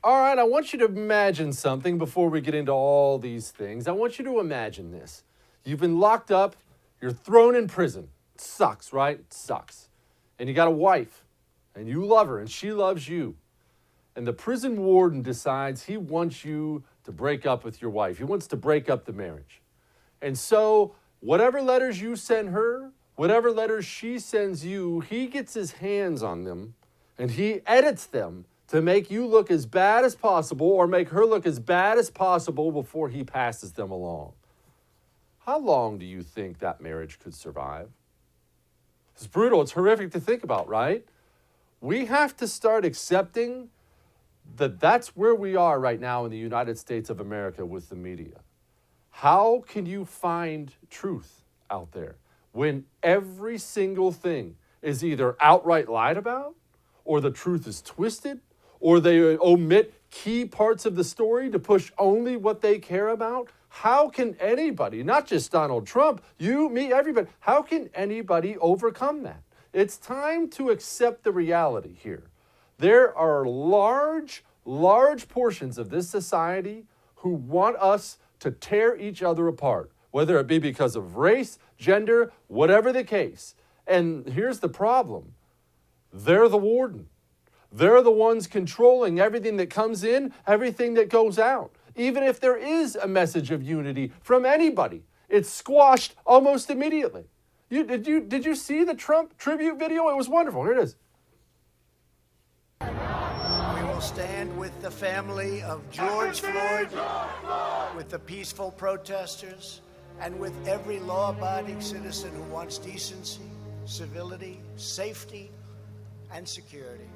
All right, I want you to imagine something before we get into all these things. I want you to imagine this. You've been locked up, you're thrown in prison. It sucks, right? It sucks. And you got a wife, and you love her, and she loves you. And the prison warden decides he wants you to break up with your wife. He wants to break up the marriage. And so, whatever letters you send her, whatever letters she sends you, he gets his hands on them, and he edits them to make you look as bad as possible or make her look as bad as possible before he passes them along. How long do you think that marriage could survive? It's brutal. It's horrific to think about, right? We have to start accepting that that's where we are right now in the United States of America with the media. How can you find truth out there when every single thing is either outright lied about, or the truth is twisted, or they omit key parts of the story to push only what they care about? How can anybody, not just Donald Trump, you, me, everybody, how can anybody overcome that? It's time to accept the reality here. There are large portions of this society who want us to tear each other apart, whether it be because of race, gender, whatever the case. And here's the problem. They're the warden. They're the ones controlling everything that comes in, everything that goes out. Even if there is a message of unity from anybody, it's squashed almost immediately. Did you see the Trump tribute video? It was wonderful. Here it is. We will stand with the family of George Floyd, with the peaceful protesters, and with every law-abiding citizen who wants decency, civility, safety, and security.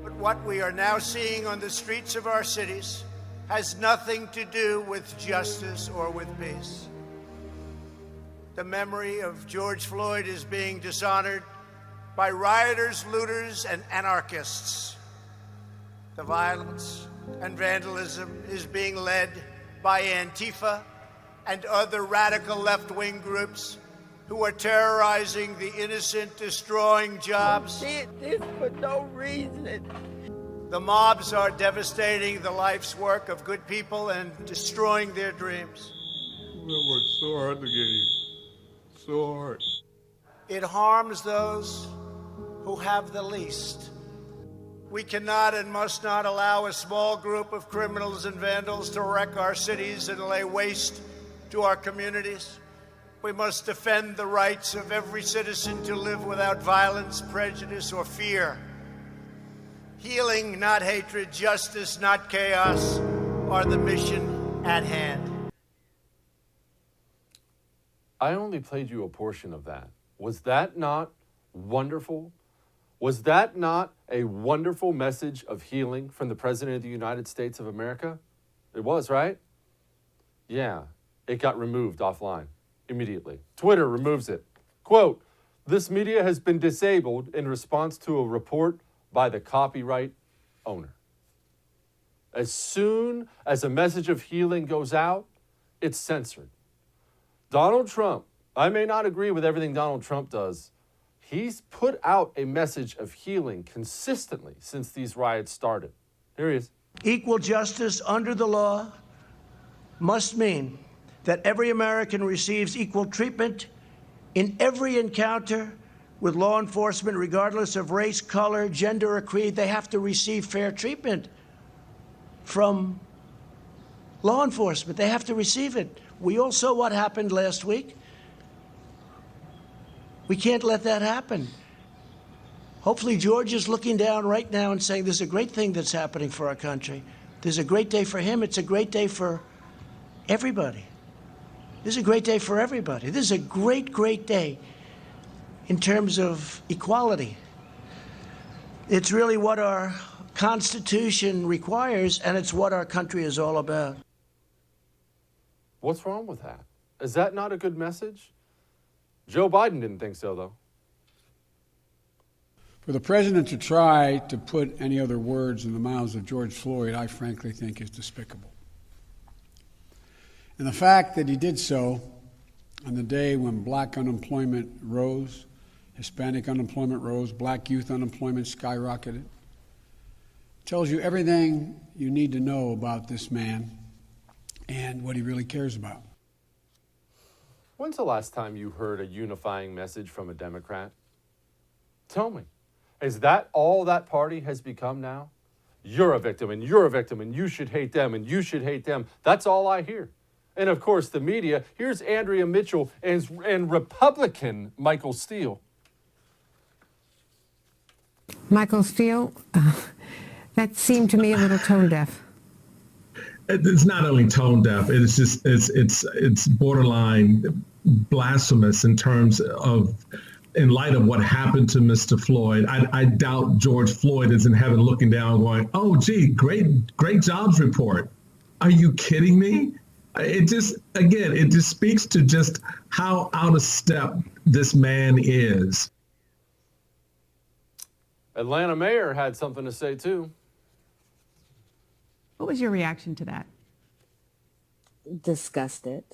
But what we are now seeing on the streets of our cities has nothing to do with justice or with peace. The memory of George Floyd is being dishonored by rioters, looters, and anarchists. The violence and vandalism is being led by Antifa and other radical left-wing groups who are terrorizing the innocent, destroying jobs. Did this for no reason. The mobs are devastating the life's work of good people and destroying their dreams. That worked so hard to get you. So hard. It harms those who have the least. We cannot and must not allow a small group of criminals and vandals to wreck our cities and lay waste to our communities. We must defend the rights of every citizen to live without violence, prejudice, or fear. Healing, not hatred, justice, not chaos, are the mission at hand. I only played you a portion of that. Was that not wonderful? Was that not a wonderful message of healing from the President of the United States of America? It was, right? Yeah, it got removed offline immediately. Twitter removes it. Quote, "This media has been disabled in response to a report by the copyright owner." As soon as a message of healing goes out, it's censored. Donald Trump, I may not agree with everything Donald Trump does. He's put out a message of healing consistently since these riots started. Here he is. Equal justice under the law must mean that every American receives equal treatment in every encounter with law enforcement, regardless of race, color, gender, or creed. They have to receive fair treatment from law enforcement. They have to receive it. We all saw what happened last week. We can't let that happen. Hopefully George is looking down right now and saying, there's a great thing that's happening for our country. There's a great day for him. It's a great day for everybody. This is a great day for everybody. This is a great, great day in terms of equality. It's really what our Constitution requires, and it's what our country is all about. What's wrong with that? Is that not a good message? Joe Biden didn't think so, though. For the president to try to put any other words in the mouths of George Floyd, I frankly think is despicable. And the fact that he did so on the day when black unemployment rose, Hispanic unemployment rose, black youth unemployment skyrocketed. Tells you everything you need to know about this man and what he really cares about. When's the last time you heard a unifying message from a Democrat? Tell me, is that all that party has become now? You're a victim, and you're a victim, and you should hate them, and you should hate them. That's all I hear. And of course, the media. Here's Andrea Mitchell and Republican Michael Steele. Michael Steele, that seemed to me a little tone deaf. It's not only tone deaf. It's just it's borderline blasphemous in terms of, in light of what happened to Mr. Floyd. I doubt George Floyd is in heaven looking down, going, "Oh, gee, great jobs report." Are you kidding me? It just speaks to just how out of step this man is. Atlanta mayor had something to say too. What was your reaction to that? Disgusted.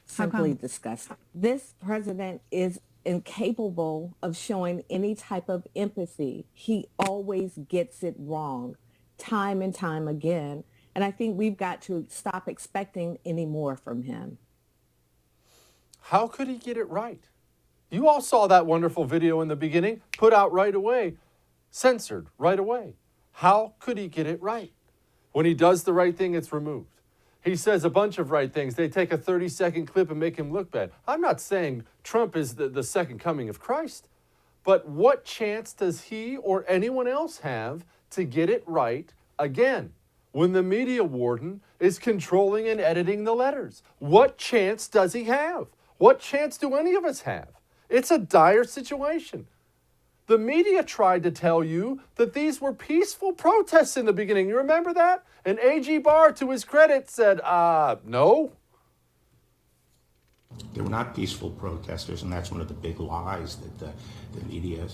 Simply disgusted. This president is incapable of showing any type of empathy. He always gets it wrong, time and time again. And I think we've got to stop expecting any more from him. How could he get it right? You all saw that wonderful video in the beginning, put out right away, censored right away. How could he get it right? When he does the right thing, it's removed. He says a bunch of right things. They take a 30-second clip and make him look bad. I'm not saying Trump is the second coming of Christ, but what chance does he or anyone else have to get it right again when the media warden is controlling and editing the letters? What chance does he have? What chance do any of us have? It's a dire situation. The media tried to tell you that these were peaceful protests in the beginning. You remember that? And AG BARR, to his credit, said, no. They were not peaceful protesters, and that's one of the big lies that the media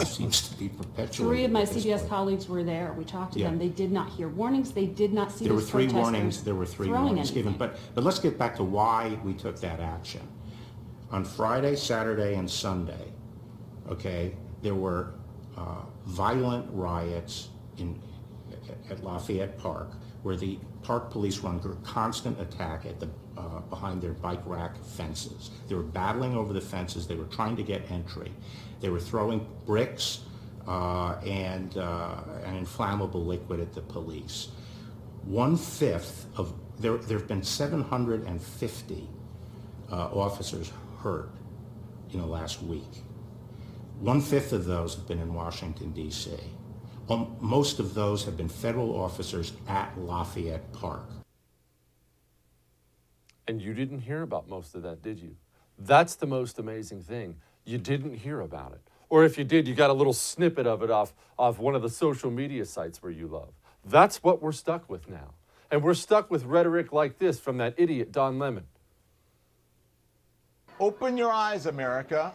seems to be perpetuating. 3 of my CBS colleagues were there. We talked to them. They did not hear warnings. They did not see these protesters. There were three warnings given. But let's get back to why we took that action. On Friday, Saturday, and Sunday, okay, there were violent riots at Lafayette Park, where the park police were under constant attack at the behind their bike rack fences. They were battling over the fences. They were trying to get entry. They were throwing bricks and an inflammable liquid at the police. 1/5 of there have been 750 officers hurt in the last week. 1/5 of those have been in Washington, D.C. Most of those have been federal officers at Lafayette Park. And you didn't hear about most of that, did you? That's the most amazing thing. You didn't hear about it. Or if you did, you got a little snippet of it off one of the social media sites where you love. That's what we're stuck with now. And we're stuck with rhetoric like this from that idiot Don Lemon. Open your eyes, America.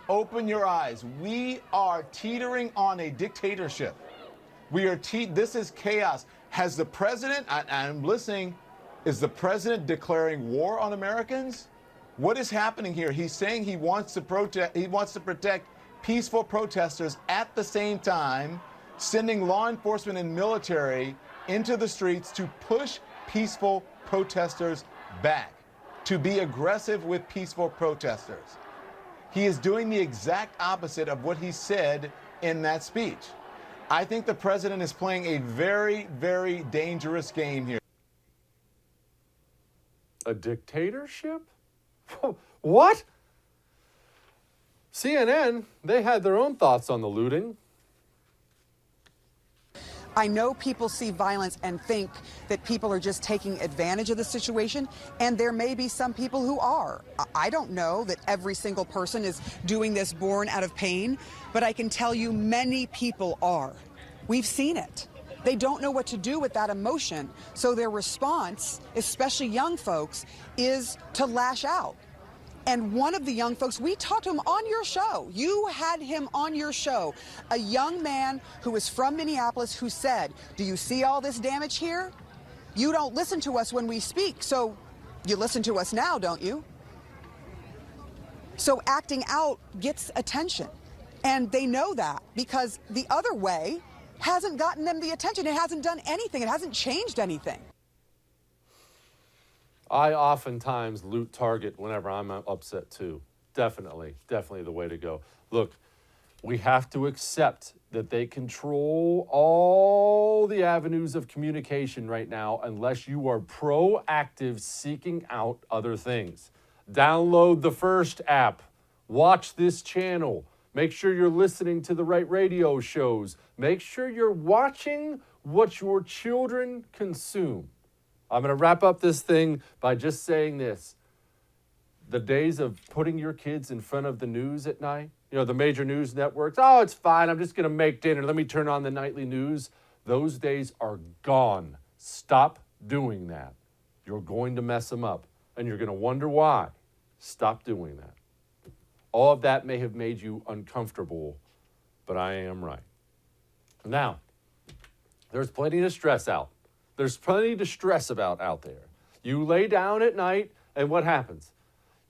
Open your eyes. We are teetering on a dictatorship. This is chaos. Has the president, I'm listening, is the president declaring war on Americans? What is happening here? He's saying he wants to protect peaceful protesters, at the same time sending law enforcement and military into the streets to push peaceful protesters back, to be aggressive with peaceful protesters. He is doing the exact opposite of what he said in that speech. I think the president is playing a very, very dangerous game here. A dictatorship? What? CNN, they had their own thoughts on the looting. I know people see violence and think that people are just taking advantage of the situation, and there may be some people who are. I don't know that every single person is doing this born out of pain, but I can tell you many people are. We've seen it. They don't know what to do with that emotion, so their response, especially young folks, is to lash out. And one of the young folks, we talked to him on your show. You had him on your show. A young man who is from Minneapolis who said, do you see all this damage here? You don't listen to us when we speak, so you listen to us now, don't you? So acting out gets attention. And they know that because the other way hasn't gotten them the attention. It hasn't done anything. It hasn't changed anything. I oftentimes loot Target whenever I'm upset too. Definitely the way to go. Look, we have to accept that they control all the avenues of communication right now unless you are proactive seeking out other things. Download the First app. Watch this channel. Make sure you're listening to the right radio shows. Make sure you're watching what your children consume. I'm going to wrap up this thing by just saying this. The days of putting your kids in front of the news at night, the major news networks, oh, it's fine, I'm just going to make dinner, let me turn on the nightly news. Those days are gone. Stop doing that. You're going to mess them up, and you're going to wonder why. Stop doing that. All of that may have made you uncomfortable, but I am right. Now, there's plenty to stress out. There's plenty to stress about out there. You lay down at night, and what happens?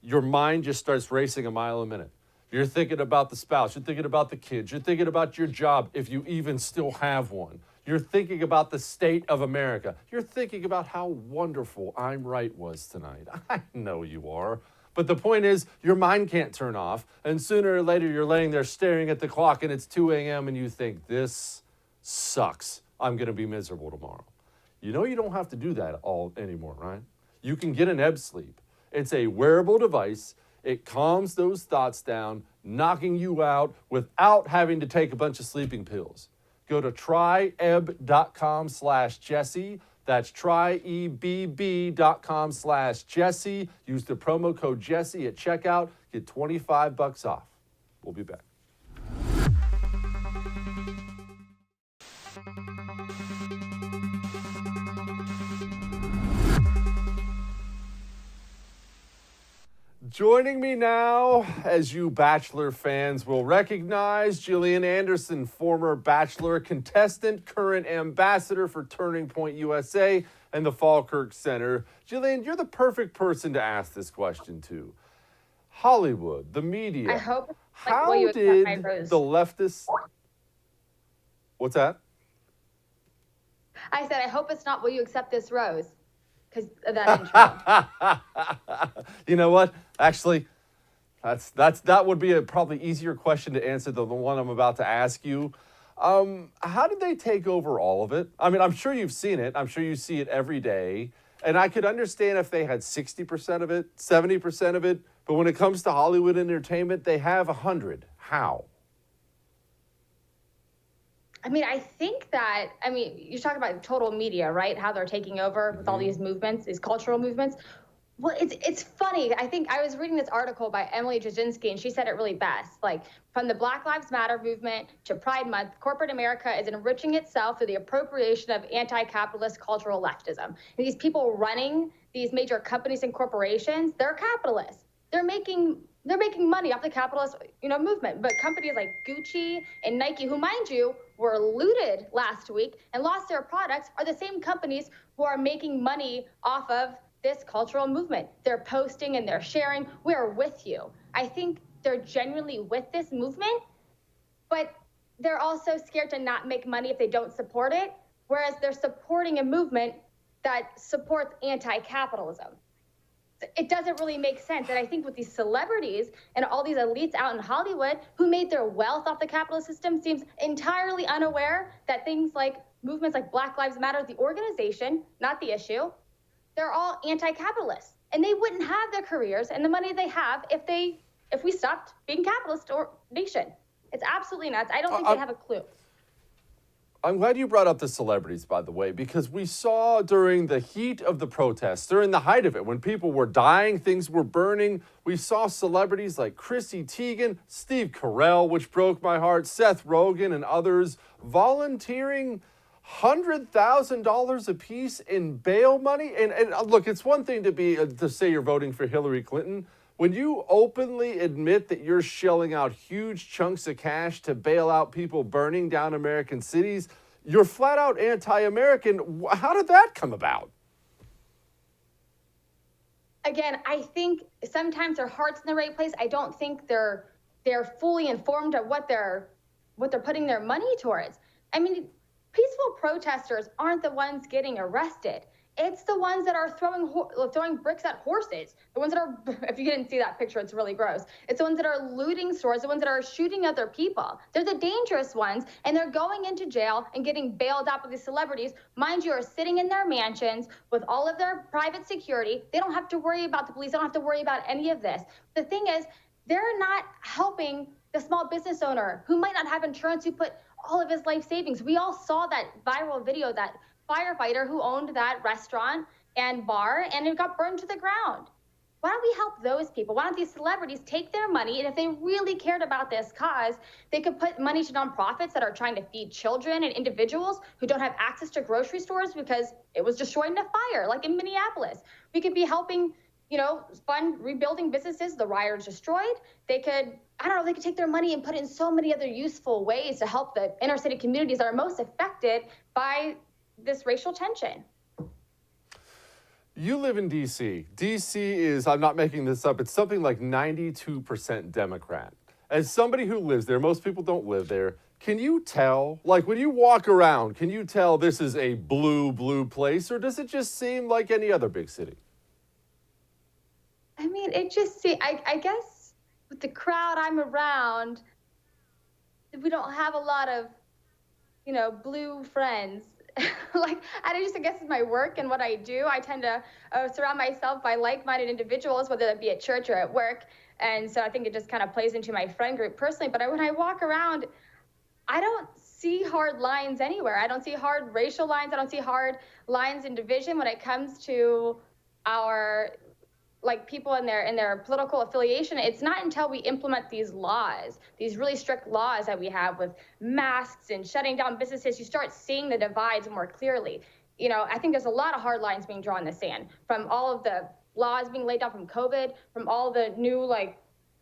Your mind just starts racing a mile a minute. You're thinking about the spouse. You're thinking about the kids. You're thinking about your job, if you even still have one. You're thinking about the state of America. You're thinking about how wonderful I'm Right was tonight. I know you are. But the point is, your mind can't turn off. And sooner or later, you're laying there staring at the clock, and it's 2 a.m., and you think, this sucks. I'm going to be miserable tomorrow. You don't have to do that all anymore, right? You can get an ebb sleep. It's a wearable device. It calms those thoughts down, knocking you out without having to take a bunch of sleeping pills. Go to tryebb.com/Jesse. That's tryebb.com/Jesse. Use the promo code Jesse at checkout. Get $25 off. We'll be back. Joining me now, as you Bachelor fans will recognize, Jillian Anderson, former Bachelor contestant, current ambassador for Turning Point USA and the FALKIRK Center. Jillian, you're the perfect person to ask this question to. Hollywood, the media. I hope. How did the leftists... What's that? I said, I hope it's not, will you accept this rose? Because of that intro. You know what? Actually, that would be a probably easier question to answer than the one I'm about to ask you. How did they take over all of it? I mean, I'm sure you've seen it. I'm sure you see it every day. And I could understand if they had 60% of it, 70% of it. But when it comes to Hollywood entertainment, they have 100. How? I mean, I think that, you're talking about total media, right? How they're taking over with all these movements, these cultural movements. Well, it's funny. I think I was reading this article by Emily Jasinski, and she said it really best. Like, from the Black Lives Matter movement to Pride Month, corporate America is enriching itself through the appropriation of anti-capitalist cultural leftism. And these people running these major companies and corporations, they're capitalists. They're making money off the capitalist, movement. But companies like Gucci and Nike, who, mind you, were looted last week and lost their products, are the same companies who are making money off of this cultural movement. They're posting and they're sharing. We are with you. I think they're genuinely with this movement, but they're also scared to not make money if they don't support it, whereas they're supporting a movement that supports anti-capitalism. It doesn't really make sense. And I think with these celebrities and all these elites out in Hollywood who made their wealth off the capitalist system seems entirely unaware that things like movements like Black Lives Matter, the organization, not the issue, they're all anti-capitalist. And they wouldn't have their careers and the money they have if we stopped being capitalist or nation. It's absolutely nuts. I don't think they have a clue. I'm glad you brought up the celebrities, by the way, because we saw during the heat of the protests, during the height of it, when people were dying, things were burning, we saw celebrities like Chrissy Teigen, Steve Carell, which broke my heart, Seth Rogen, and others volunteering $100,000 a piece in bail money. And look, it's one thing to say you're voting for Hillary Clinton. When you openly admit that you're shelling out huge chunks of cash to bail out people burning down American cities, you're flat out anti-American. How did that come about? again, I think sometimes their heart's in the right place. I don't think they're fully informed of what they're putting their money towards. I mean, peaceful protesters aren't the ones getting arrested. It's the ones that are throwing bricks at horses. The ones that are, if you didn't see that picture, it's really gross. It's the ones that are looting stores, the ones that are shooting other people. They're the dangerous ones, and they're going into jail and getting bailed out by these celebrities. Mind you, are sitting in their mansions with all of their private security. They don't have to worry about the police. They don't have to worry about any of this. The thing is, they're not helping the small business owner who might not have insurance, who put all of his life savings. We all saw that viral video, that firefighter who owned that restaurant and bar, and it got burned to the ground. Why don't we help those people? Why don't these celebrities take their money, and if they really cared about this cause, they could put money to nonprofits that are trying to feed children and individuals who don't have access to grocery stores because it was destroyed in a fire, like in Minneapolis. We could be helping, fund rebuilding businesses the rioters destroyed. They could, they could take their money and put it in so many other useful ways to help the inner city communities that are most affected by this racial tension. You live in D.C. D.C. is, I'm not making this up, it's something like 92% Democrat. As somebody who lives there, most people don't live there, can you tell, like when you walk around, can you tell this is a blue place, or does it just seem like any other big city? I mean, it just seems, I guess with the crowd I'm around, we don't have a lot of, blue friends. Like, I guess it's my work and what I do. I tend to surround myself by like-minded individuals, whether that be at church or at work. And so I think it just kind of plays into my friend group personally. But when I walk around, I don't see hard lines anywhere. I don't see hard racial lines. I don't see hard lines in division when it comes to our people in their political affiliation. It's not until we implement these laws, these really strict laws that we have with masks and shutting down businesses, you start seeing the divides more clearly. I think there's a lot of hard lines being drawn in the sand from all of the laws being laid down from COVID, from all the new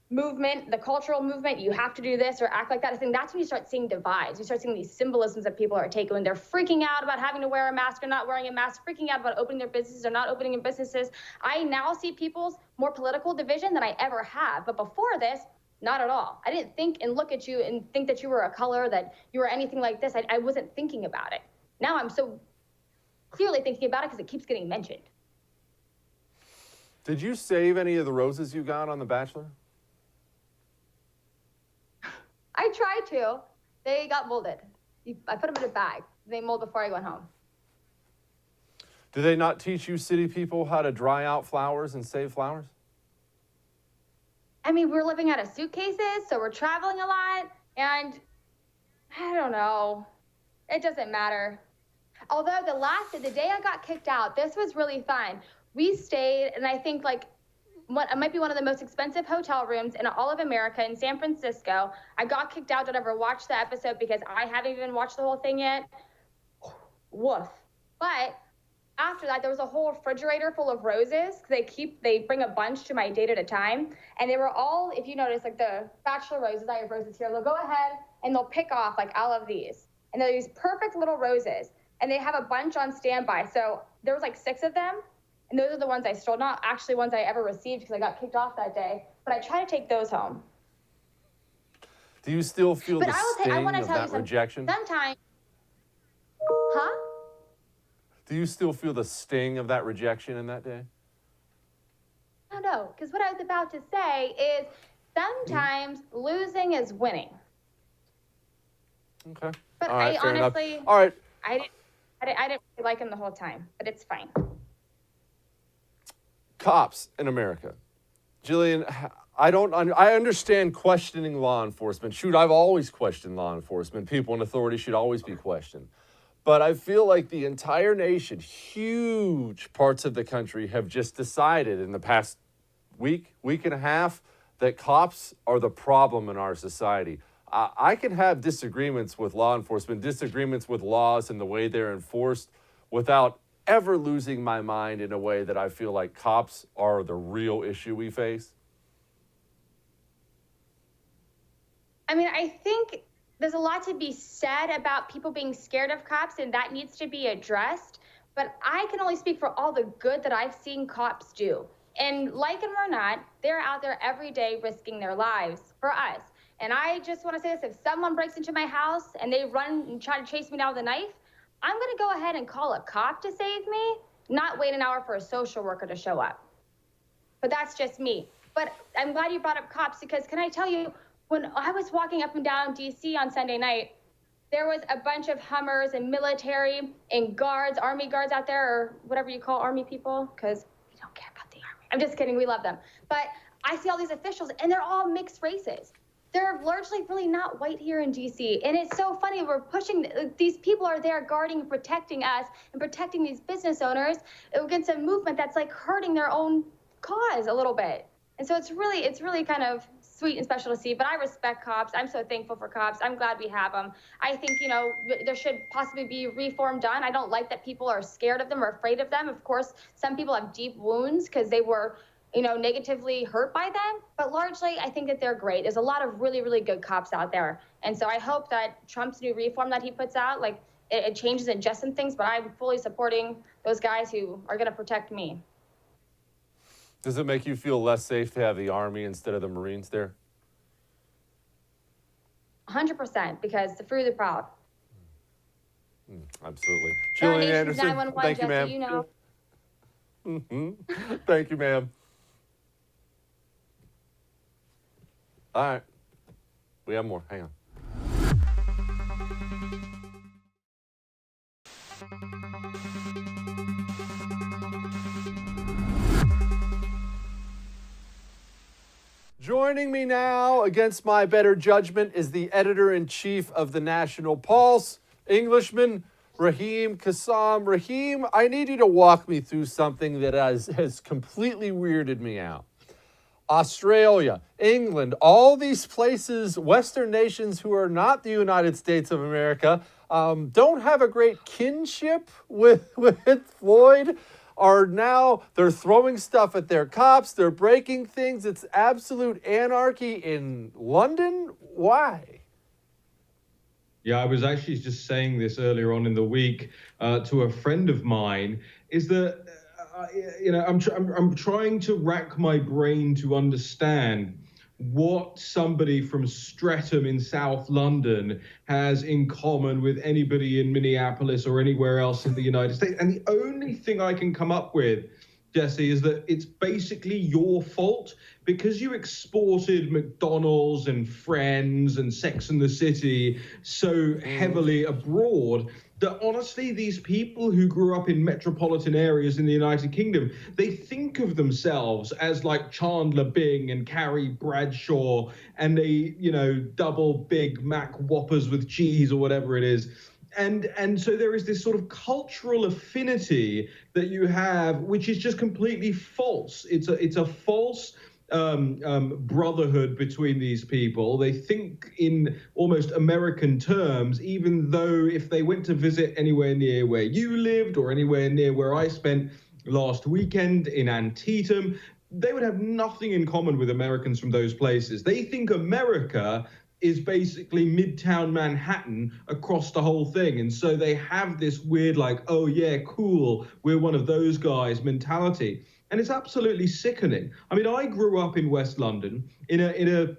movement, the cultural movement, you have to do this or act like that. I think that's when you start seeing divides. You start seeing these symbolisms that people are taking when they're freaking out about having to wear a mask or not wearing a mask, freaking out about opening their businesses or not opening their businesses. I now see people's more political division than I ever have. But before this, not at all. I didn't think and look at you and think that you were a color, that you were anything like this. I wasn't thinking about it. Now I'm so clearly thinking about it because it keeps getting mentioned. Did you save any of the roses you got on The Bachelor? I tried to. They got molded. I put them in a bag. They mold before I went home. Do they not teach you city people how to dry out flowers and save flowers? I mean, we're living out of suitcases, so we're traveling a lot, and I don't know. It doesn't matter. Although the day I got kicked out, this was really fun. We stayed, and I think it might be one of the most expensive hotel rooms in all of America in San Francisco. I got kicked out. Don't ever watch the episode because I haven't even watched the whole thing yet. Woof. But after that, there was a whole refrigerator full of roses. They bring a bunch to my date at a time. And they were all, if you notice, the Bachelor roses, I have roses here. They'll go ahead and they'll pick off all of these. And they're these perfect little roses. And they have a bunch on standby. So there was 6 of them. And those are the ones I stole, not actually ones I ever received because I got kicked off that day. But I try to take those home. Do you still feel the sting of that rejection? Sometimes. Huh? Do you still feel the sting of that rejection in that day? No, because what I was about to say is sometimes losing is winning. Okay. But all right, I honestly, enough. All right. I didn't really like him the whole time, but it's fine. Cops in America. Jillian, I understand questioning law enforcement. Shoot, I've always questioned law enforcement. People in authority should always be questioned. But I feel like the entire nation, huge parts of the country, have just decided in the past week and a half, that cops are the problem in our society. I can have disagreements with law enforcement, disagreements with laws and the way they're enforced without ever losing my mind in a way that I feel like cops are the real issue we face. I mean, I think there's a lot to be said about people being scared of cops, and that needs to be addressed. But I can only speak for all the good that I've seen cops do. And like them or not, they're out there every day risking their lives for us. And I just want to say this, if someone breaks into my house and they run and try to chase me down with a knife, I'm going to go ahead and call a cop to save me, not wait an hour for a social worker to show up. But that's just me. But I'm glad you brought up cops, because can I tell you, when I was walking up and down DC on Sunday night, there was a bunch of Hummers and military and guards, Army guards out there, or whatever you call Army people, because we don't care about the Army. I'm just kidding, we love them. But I see all these officials, and they're all mixed races. They're largely really not white here in DC. And it's so funny, we're pushing, these people are there guarding and protecting us and protecting these business owners against a movement that's like hurting their own cause a little bit. And so it's really kind of sweet and special to see, but I respect cops. I'm so thankful for cops. I'm glad we have them. I think, you know, there should possibly be reform done. I don't like that people are scared of them or afraid of them. Of course, some people have deep wounds because they were, you know, negatively hurt by them, but largely I think that they're great. There's a lot of really, really good cops out there. And so I hope that Trump's new reform that he puts out, like it changes and adjusts some things, but I'm fully supporting those guys who are gonna protect me. Does it make you feel less safe to have the Army instead of the Marines there? 100%, because the fruit of the proud. Absolutely. Jillian Anderson, thank you, ma'am. You know. Thank you, ma'am. All right. We have more. Hang on. Joining me now, against my better judgment, is the editor-in-chief of the National Pulse, Englishman Raheem Kassam. Raheem, I need you to walk me through something that has completely weirded me out. Australia, England, all these places, Western nations who are not the United States of America, don't have a great kinship with Floyd. They're throwing stuff at their cops, they're breaking things. It's absolute anarchy in London. Why? Yeah, I was actually just saying this earlier on in the week to a friend of mine, is that, I'm trying to rack my brain to understand what somebody from Streatham in South London has in common with anybody in Minneapolis or anywhere else in the United States. And the only thing I can come up with, Jesse, is that it's basically your fault because you exported McDonald's and Friends and Sex and the City so heavily abroad that honestly, these people who grew up in metropolitan areas in the United Kingdom, they think of themselves as like Chandler Bing and Carrie Bradshaw, and they, double Big Mac Whoppers with cheese or whatever it is. And so there is this sort of cultural affinity that you have, which is just completely false. It's a false brotherhood between these people. They think in almost American terms, even though if they went to visit anywhere near where you lived or anywhere near where I spent last weekend in Antietam, they would have nothing in common with Americans from those places. They think America is basically Midtown Manhattan across the whole thing. And so they have this weird, like, oh yeah, cool, we're one of those guys mentality. And it's absolutely sickening. I mean, I grew up in West London in a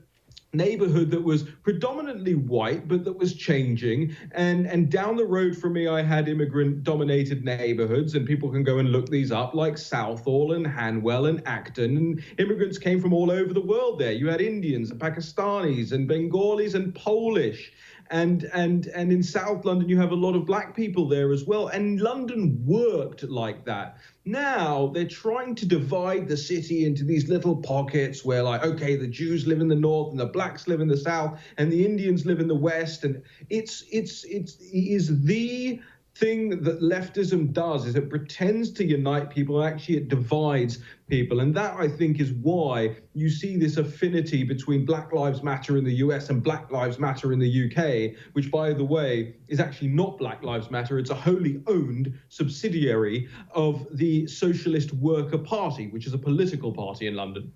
neighborhood that was predominantly white, but that was changing. And down the road from me, I had immigrant-dominated neighborhoods, and people can go and look these up, like Southall and Hanwell and Acton. And immigrants came from all over the world there. You had Indians and Pakistanis and Bengalis and Polish. And in South London, you have a lot of black people there as well. And London worked like that. Now they're trying to divide the city into these little pockets where, like, okay, the Jews live in the north and the blacks live in the south and the Indians live in the west. And it is the thing that leftism does, is it pretends to unite people, and actually it divides people. And that, I think, is why you see this affinity between Black Lives Matter in the US and Black Lives Matter in the UK, which, by the way, is actually not Black Lives Matter. It's a wholly owned subsidiary of the Socialist Worker Party, which is a political party in London.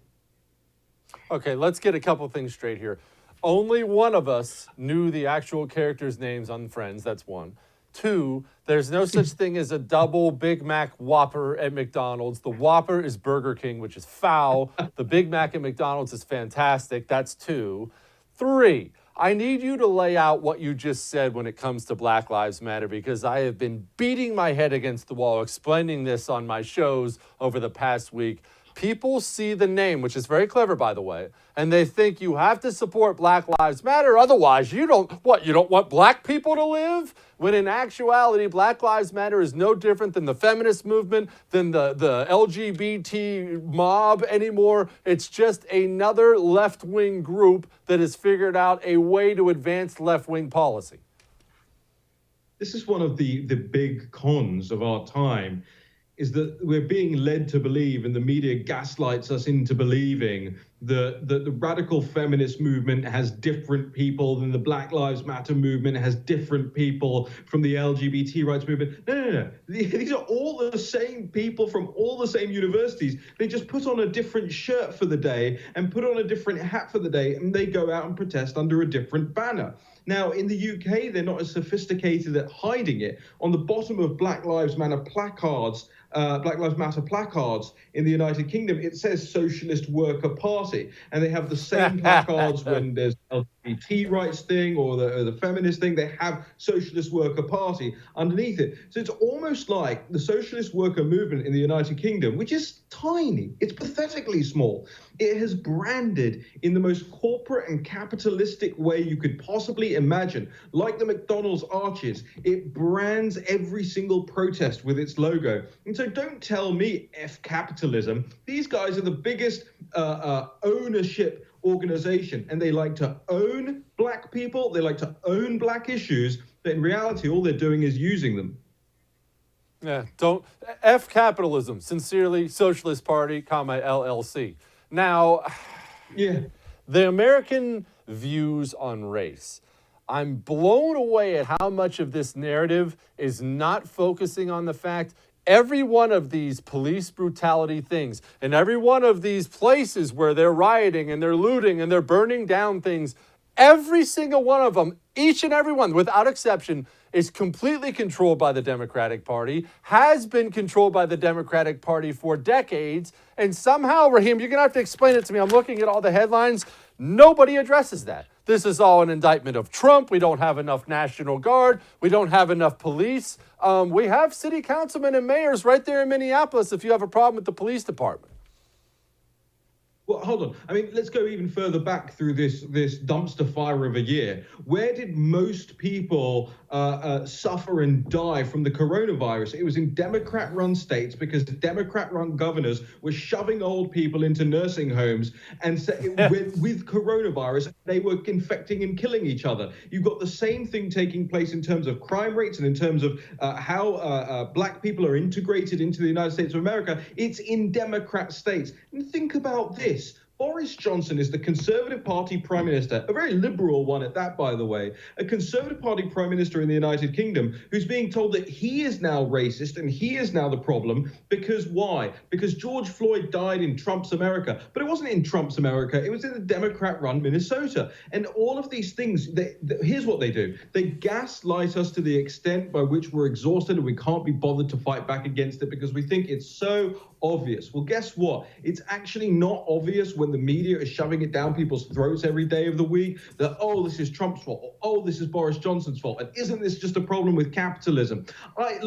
Okay, let's get a couple things straight here. Only one of us knew the actual characters' names on Friends. That's one. 2, there's no such thing as a double Big Mac Whopper at McDonald's. The Whopper is Burger King, which is foul. The Big Mac at McDonald's is fantastic. That's 2. 3, I need you to lay out what you just said when it comes to Black Lives Matter, because I have been beating my head against the wall explaining this on my shows over the past week. People see the name, which is very clever, by the way, and they think you have to support Black Lives Matter. Otherwise, you don't want black people to live? When in actuality, Black Lives Matter is no different than the feminist movement, than the LGBT mob anymore. It's just another left-wing group that has figured out a way to advance left-wing policy. This is one of the big cons of our time, is that we're being led to believe, and the media gaslights us into believing, that the radical feminist movement has different people than the Black Lives Matter movement has different people from the LGBT rights movement. No. These are all the same people from all the same universities. They just put on a different shirt for the day and put on a different hat for the day, and they go out and protest under a different banner. Now, in the UK, they're not as sophisticated at hiding it. On the bottom of Black Lives Matter placards in the United Kingdom, it says Socialist Worker Party. And they have the same placards when there's LGBT rights thing or the feminist thing. They have Socialist Worker Party underneath it. So it's almost like the Socialist Worker movement in the United Kingdom, which is tiny, it's pathetically small. It has branded in the most corporate and capitalistic way you could possibly imagine, like the McDonald's arches. It brands every single protest with its logo. And so don't tell me F capitalism. These guys are the biggest ownership organization, and they like to own black people, they like to own black issues, but in reality, all they're doing is using them. Yeah, don't F capitalism. Sincerely, Socialist Party, LLC. Now, the American views on race. I'm blown away at how much of this narrative is not focusing on the fact every one of these police brutality things and every one of these places where they're rioting and they're looting and they're burning down things, every single one of them, each and every one, without exception, is completely controlled by the Democratic Party, has been controlled by the Democratic Party for decades, and somehow, Raheem, you're going to have to explain it to me. I'm looking at all the headlines. Nobody addresses that. This is all an indictment of Trump. We don't have enough National Guard. We don't have enough police. We have city councilmen and mayors right there in Minneapolis if you have a problem with the police department. Well, hold on. I mean, let's go even further back through this dumpster fire of a year. Where did most people suffer and die from the coronavirus? It was in Democrat-run states because the Democrat-run governors were shoving old people into nursing homes, and with coronavirus, they were infecting and killing each other. You've got the same thing taking place in terms of crime rates and in terms of how black people are integrated into the United States of America. It's in Democrat states. And think about this. Boris Johnson is the Conservative Party Prime Minister, a very liberal one at that, by the way, a Conservative Party Prime Minister in the United Kingdom who's being told that he is now racist and he is now the problem. Because why? Because George Floyd died in Trump's America. But it wasn't in Trump's America. It was in the Democrat-run Minnesota. And all of these things, here's what they do. They gaslight us to the extent by which we're exhausted and we can't be bothered to fight back against it because we think it's so obvious. Well, guess what? It's actually not obvious when the media is shoving it down people's throats every day of the week that, oh, this is Trump's fault, or, oh, this is Boris Johnson's fault, and isn't this just a problem with capitalism? I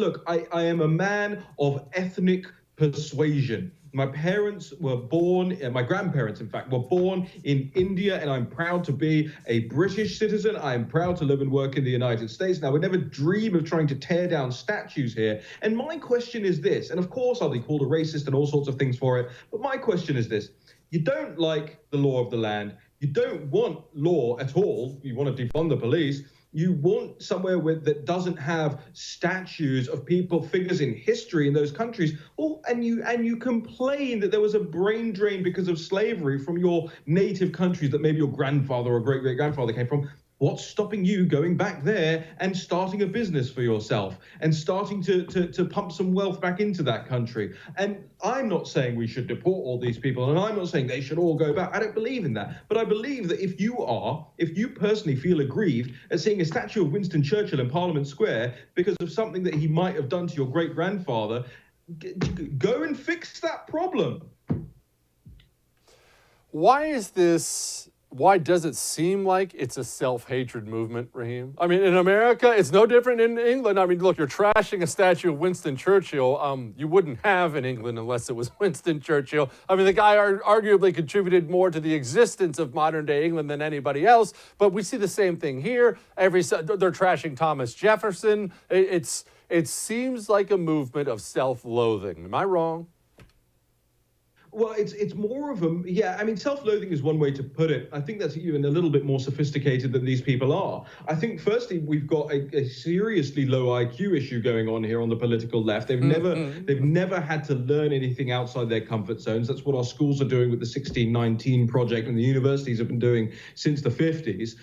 am a man of ethnic persuasion. My parents were born, my grandparents, in fact, were born in India, and I'm proud to be a British citizen. I am proud to live and work in the United States. Now, I would never dream of trying to tear down statues here. And my question is this, and of course I'll be called a racist and all sorts of things for it, but my question is this. You don't like the law of the land. You don't want law at all. You want to defund the police. You want somewhere that doesn't have statues of people, figures in history in those countries. Oh, and you complain that there was a brain drain because of slavery from your native countries that maybe your grandfather or great-great-grandfather came from. What's stopping you going back there and starting a business for yourself and starting to pump some wealth back into that country? And I'm not saying we should deport all these people, and I'm not saying they should all go back. I don't believe in that. But I believe that if you personally feel aggrieved at seeing a statue of Winston Churchill in Parliament Square because of something that he might have done to your great-grandfather, go and fix that problem. Why does it seem like it's a self-hatred movement, Raheem? I mean, in America, it's no different in England. I mean, look, you're trashing a statue of Winston Churchill. You wouldn't have in England unless it was Winston Churchill. I mean, the guy arguably contributed more to the existence of modern-day England than anybody else, but we see the same thing here. They're trashing Thomas Jefferson. It seems like a movement of self-loathing. Am I wrong? Well, it's more of a, yeah, I mean, self-loathing is one way to put it. I think that's even a little bit more sophisticated than these people are. I think, firstly, we've got a seriously low IQ issue going on here on the political left. They've never had to learn anything outside their comfort zones. That's what our schools are doing with the 1619 project, and the universities have been doing since the 50s.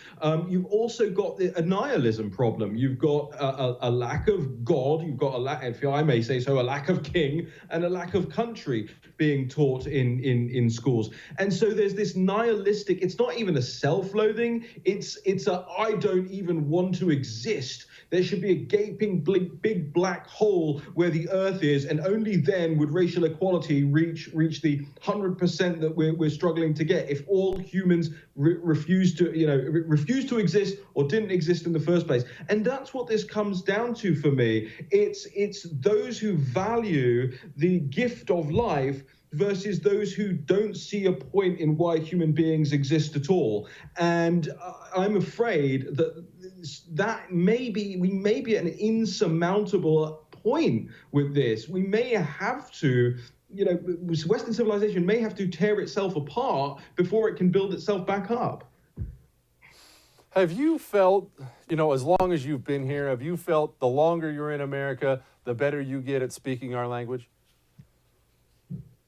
You've also got a nihilism problem. You've got a lack of God. You've got a lack, if I may say so, a lack of king and a lack of country being taught in schools. And so there's this nihilistic, it's not even a self-loathing, it's a I don't even want to exist. There should be a gaping big black hole where the earth is, and only then would racial equality reach the 100% that we're struggling to get. If all humans refuse to exist or didn't exist in the first place. And that's what this comes down to for me. It's those who value the gift of life versus those who don't see a point in why human beings exist at all. And I'm afraid that we may be at an insurmountable point with this. We may have to, Western civilization may have to tear itself apart before it can build itself back up. Have you felt, as long as you've been here, have you felt the longer you're in America, the better you get at speaking our language?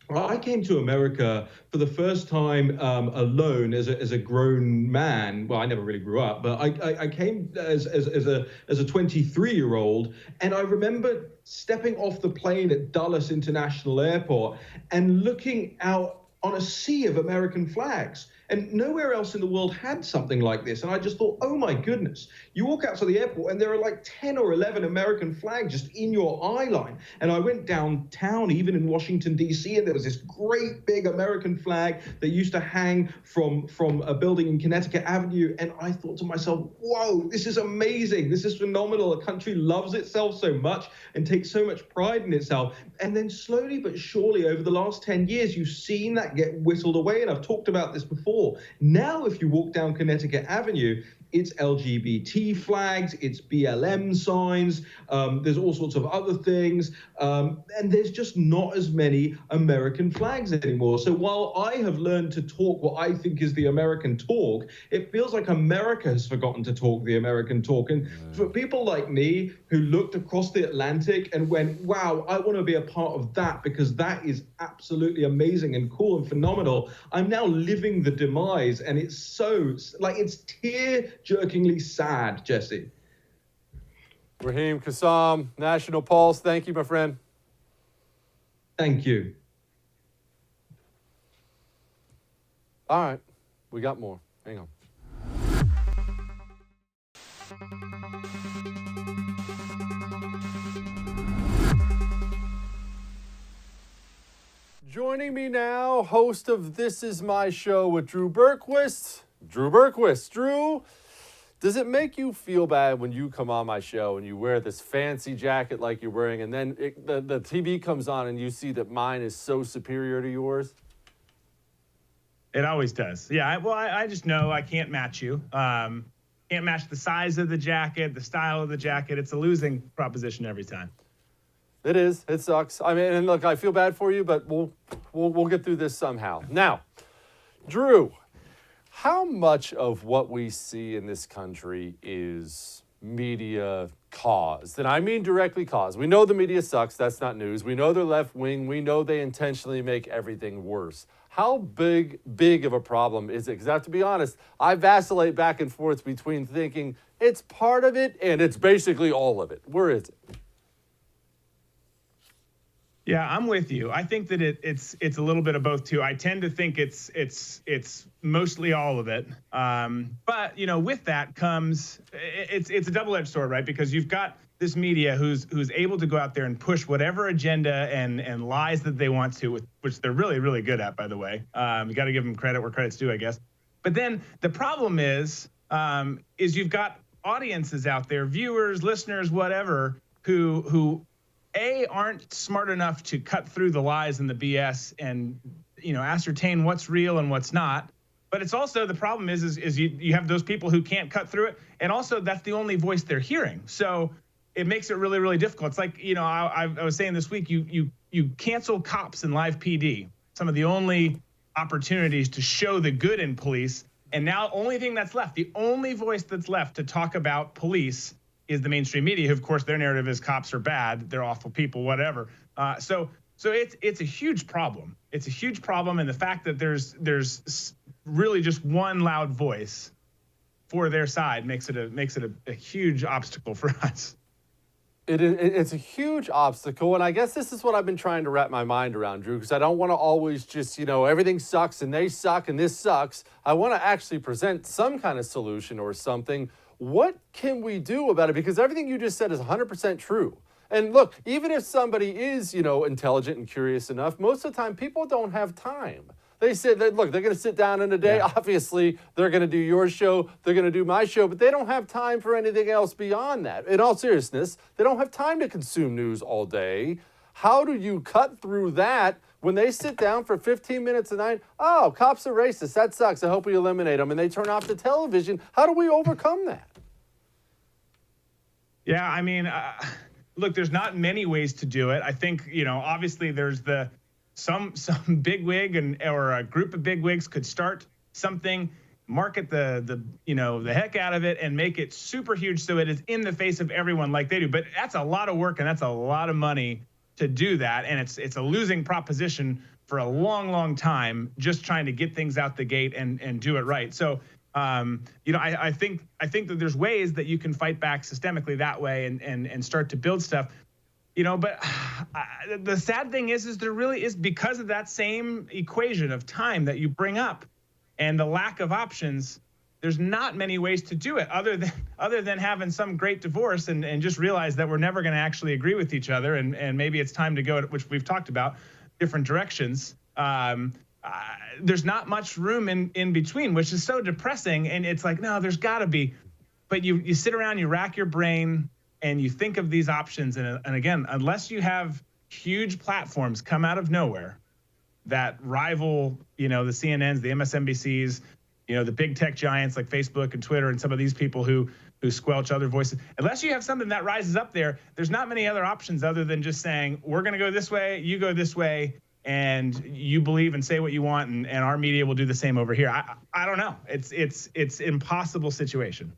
I came to America for the first time alone as a grown man. Well, I never really grew up, but I came as a 23-year-old, and I remember stepping off the plane at Dulles International Airport and looking out on a sea of American flags. And nowhere else in the world had something like this. And I just thought, oh my goodness, you walk out to the airport and there are like 10 or 11 American flags just in your eye line. And I went downtown, even in Washington, D.C., and there was this great big American flag that used to hang from a building in Connecticut Avenue. And I thought to myself, whoa, this is amazing. This is phenomenal. A country loves itself so much and takes so much pride in itself. And then slowly but surely over the last 10 years, you've seen that get whittled away. And I've talked about this before. Now, if you walk down Connecticut Avenue, it's LGBT flags, it's BLM signs, there's all sorts of other things, and there's just not as many American flags anymore. So while I have learned to talk what I think is the American talk, it feels like America has forgotten to talk the American talk. And for people like me who looked across the Atlantic and went, wow, I want to be a part of that because that is absolutely amazing and cool and phenomenal, I'm now living the demise, and it's so, it's tear-jerkingly sad, Jesse. Raheem Kassam, National Pulse, thank you, my friend. Thank you. All right, we got more. Hang on. Joining me now, host of This Is My Show with Drew Berquist. Drew Berquist. Drew, does it make you feel bad when you come on my show and you wear this fancy jacket like you're wearing, and then the TV comes on and you see that mine is so superior to yours? It always does. Yeah, I just know I can't match you. Can't match the size of the jacket, the style of the jacket. It's a losing proposition every time. It is. It sucks. I mean, and look, I feel bad for you, but we'll get through this somehow. Now, Drew, how much of what we see in this country is media caused? And I mean directly caused. We know the media sucks. That's not news. We know they're left wing. We know they intentionally make everything worse. How big of a problem is it? Because I have to be honest, I vacillate back and forth between thinking it's part of it and it's basically all of it. Where is it? Yeah, I'm with you. I think that it's a little bit of both too. I tend to think it's mostly all of it. But you know, with that comes it's a double-edged sword, right? Because you've got this media who's able to go out there and push whatever agenda and lies that they want to, which they're really, really good at, by the way. You got to give them credit where credit's due, I guess. But then the problem is you've got audiences out there, viewers, listeners, whatever, who aren't smart enough to cut through the lies and the BS and, you know, ascertain what's real and what's not. But it's also, the problem is you have those people who can't cut through it, and also that's the only voice they're hearing. So it makes it really, really difficult. It's like, you know, I was saying this week, you cancel cops and live PD, some of the only opportunities to show the good in police, and now only thing that's left, the only voice that's left to talk about police is the mainstream media, who, of course, their narrative is cops are bad, they're awful people, whatever. So it's a huge problem. It's a huge problem, and the fact that there's really just one loud voice for their side makes it a huge obstacle for us. It's a huge obstacle, and I guess this is what I've been trying to wrap my mind around, Drew, because I don't want to always just, you know, everything sucks and they suck and this sucks. I want to actually present some kind of solution or something. What can we do about it? Because everything you just said is 100% true. And look, even if somebody is, you know, intelligent and curious enough, most of the time people don't have time. They said that, look, they're going to sit down in a day. Yeah. Obviously, they're going to do your show. They're going to do my show, but they don't have time for anything else beyond that. In all seriousness, they don't have time to consume news all day. How do you cut through that when they sit down for 15 minutes a night? Oh, cops are racist. That sucks. I hope we eliminate them. And they turn off the television. How do we overcome that? Yeah, I mean, look, there's not many ways to do it. I think, you know, obviously there's some bigwig or a group of bigwigs could start something, market the heck out of it, and make it super huge so it is in the face of everyone like they do. But that's a lot of work and that's a lot of money to do that, and it's a losing proposition for a long, long time, just trying to get things out the gate and do it right. So, you know, I think that there's ways that you can fight back systemically that way and start to build stuff. You know, but the sad thing is there really is, because of that same equation of time that you bring up and the lack of options, there's not many ways to do it other than having some great divorce and just realize that we're never going to actually agree with each other, and maybe it's time to go, which we've talked about, different directions. There's not much room in between, which is so depressing. And it's like, no, there's got to be. But you sit around, you rack your brain, and you think of these options. And again, unless you have huge platforms come out of nowhere that rival, you know, the CNNs, the MSNBCs, you know, the big tech giants like Facebook and Twitter and some of these people who squelch other voices, unless you have something that rises up there, there's not many other options other than just saying, we're going to go this way, you go this way, and you believe and say what you want, and our media will do the same over here. I don't know. It's impossible situation.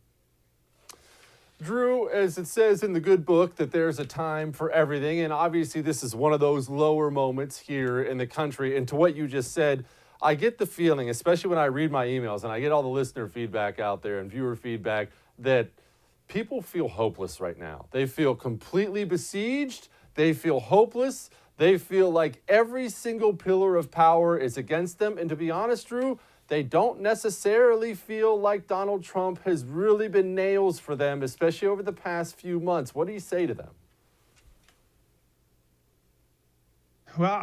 Drew, as it says in the good book, that there's a time for everything, and obviously this is one of those lower moments here in the country. And to what you just said, I get the feeling, especially when I read my emails and I get all the listener feedback out there and viewer feedback, that people feel hopeless right now. They feel completely besieged. They feel hopeless. They feel like every single pillar of power is against them. And to be honest, Drew, they don't necessarily feel like Donald Trump has really been nails for them, especially over the past few months. What do you say to them? Well,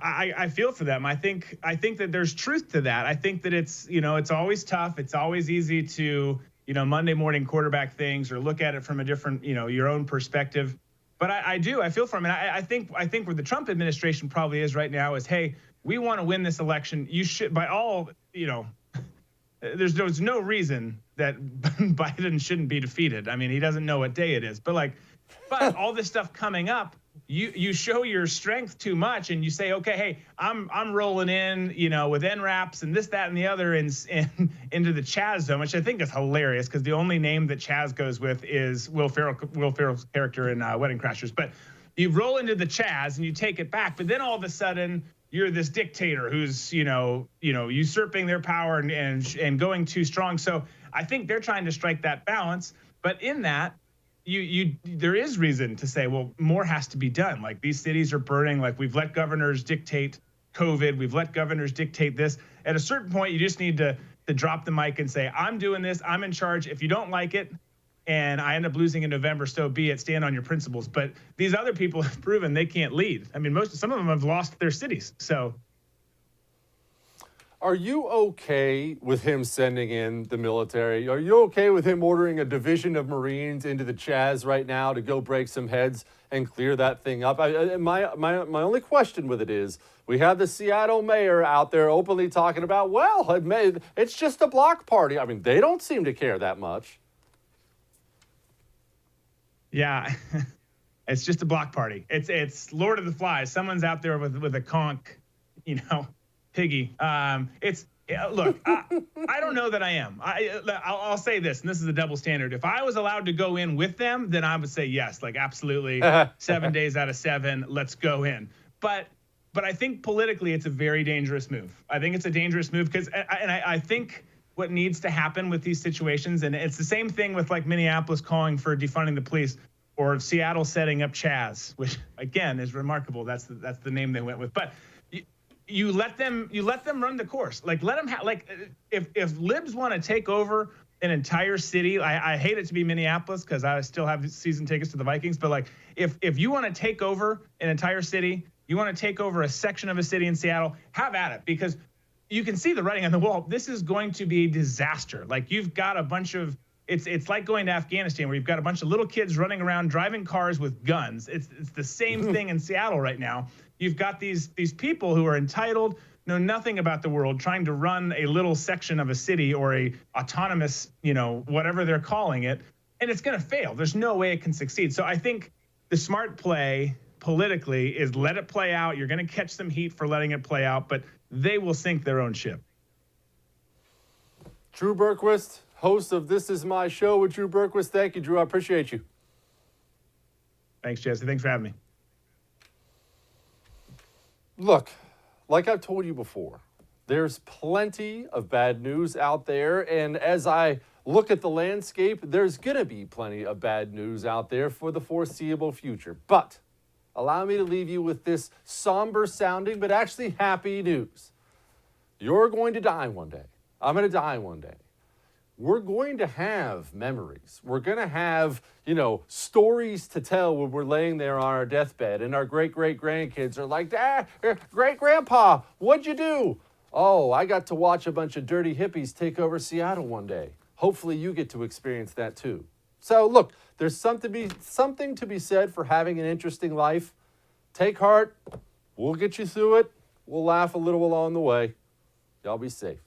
I feel for them. I think that there's truth to that. I think that it's, you know, it's always tough. It's always easy to, you know, Monday morning quarterback things or look at it from a different, you know, your own perspective. But I feel for him. And I think where the Trump administration probably is right now is, hey, we want to win this election. You should, by all, you know, there's no reason that Biden shouldn't be defeated. I mean, he doesn't know what day it is. But all this stuff coming up, you show your strength too much and you say, okay, hey, I'm rolling in, you know, with NRAPs and this, that, and the other into the Chaz zone, which I think is hilarious because the only name that Chaz goes with is Will Ferrell's character in Wedding Crashers. But you roll into the Chaz and you take it back, but then all of a sudden you're this dictator who's, usurping their power and going too strong. So I think they're trying to strike that balance. But in that, there is reason to say, well, more has to be done. Like, these cities are burning. Like, we've let governors dictate COVID. We've let governors dictate this. At a certain point, you just need to drop the mic and say, I'm doing this. I'm in charge. If you don't like it and I end up losing in November, so be it. Stand on your principles. But these other people have proven they can't lead. I mean, some of them have lost their cities. So are you okay with him sending in the military? Are you okay with him ordering a division of Marines into the Chaz right now to go break some heads and clear that thing up? My only question with it is, we have the Seattle mayor out there openly talking about, well, it's just a block party. I mean, they don't seem to care that much. Yeah, it's just a block party. It's Lord of the Flies. Someone's out there with a conch, piggy. Look, I don't know that I am. I'll say this, and this is a double standard. If I was allowed to go in with them, then I would say yes, like absolutely, 7 days out of 7, let's go in. But I think politically, it's a very dangerous move. I think it's a dangerous move because, I think what needs to happen with these situations, and it's the same thing with like Minneapolis calling for defunding the police, or Seattle setting up Chaz, which again is remarkable. That's the name they went with. But you let them run the course. Like, let them if libs want to take over an entire city, I hate it to be Minneapolis because I still have season tickets to the Vikings. But like, if you want to take over an entire city, you want to take over a section of a city in Seattle, have at it, because you can see the writing on the wall. This is going to be a disaster. Like, you've got a bunch of, it's like going to Afghanistan where you've got a bunch of little kids running around driving cars with guns. It's the same thing in Seattle right now. You've got these people who are entitled, know nothing about the world, trying to run a little section of a city or a autonomous, whatever they're calling it, and it's going to fail. There's no way it can succeed. So I think the smart play politically is let it play out. You're going to catch some heat for letting it play out, but they will sink their own ship. Drew Berquist, host of This Is My Show with Drew Berquist. Thank you, Drew. I appreciate you. Thanks, Jesse. Thanks for having me. Look, like I've told you before, there's plenty of bad news out there, and as I look at the landscape, there's going to be plenty of bad news out there for the foreseeable future. But allow me to leave you with this somber sounding but actually happy news. You're going to die one day. I'm going to die one day. We're going to have memories. We're going to have, stories to tell when we're laying there on our deathbed, and our great-great-grandkids are like, great-grandpa, what'd you do? Oh, I got to watch a bunch of dirty hippies take over Seattle one day. Hopefully you get to experience that too. So look, there's something to be said for having an interesting life. Take heart. We'll get you through it. We'll laugh a little along the way. Y'all be safe.